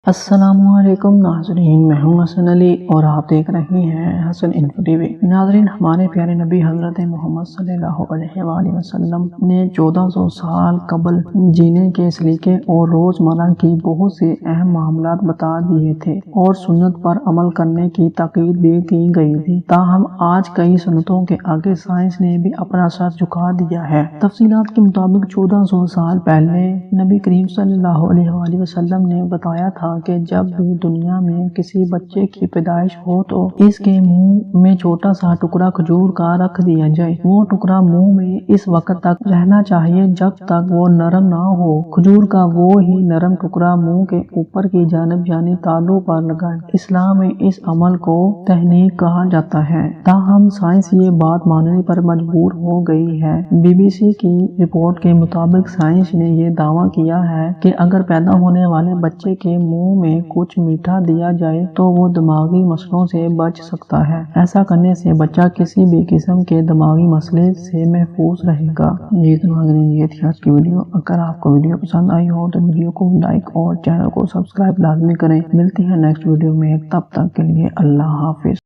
अस्सलामुअलैकुम नाज़रीन, मैं हूं हसन अली और आप देख रहे हैं हसन इन्फो टीवी। नाज़रीन, हमारे प्यारे नबी हज़रत मोहम्मद सल्लल्लाहु अलैहि वसल्लम ने 1400 साल कबल जीने के सलीके और रोज़मर्रा की बहुत से अहम मामलात बता दिए थे और सुन्नत पर अमल करने की ताकीद भी की गई थी। ताहम आज कई सुन्नतों के आगे साइंस ने भी अपना सर झुका दिया है। तफसीलात के मुताबिक 1400 साल पहले नबी करीम सल्लल्लाहु अलैहि वसल्लम ने बताया था कि जब भी दुनिया में किसी बच्चे की पैदाइश हो तो इसके मुंह में छोटा सा टुकड़ा खजूर का रख दिया जाए। वो टुकड़ा मुंह में इस वक्त तक रहना चाहिए जब तक वो नरम ना हो। खजूर का वो ही नरम टुकड़ा मुंह के ऊपर की जानिब यानी तालू पर लगाए। इस्लाम में इस अमल को तहनीक कहा जाता है। ताहम साइंस ये बात मानने पर मजबूर हो गई है। BBC की रिपोर्ट के मुताबिक साइंस ने ये दावा किया है कि अगर पैदा होने वाले बच्चे के मुंह में कुछ मीठा दिया जाए तो वो दिमागी मसलों से बच सकता है। ऐसा करने से बच्चा किसी भी किस्म के दिमागी मसले से महफूज रहेगा। जी तो नाज़रीन, ये थी आज की वीडियो। अगर आपको वीडियो पसंद आई हो तो वीडियो को लाइक और चैनल को सब्सक्राइब लाजमी करें। मिलते हैं नेक्स्ट वीडियो में, तब तक के लिए अल्लाह हाफिज।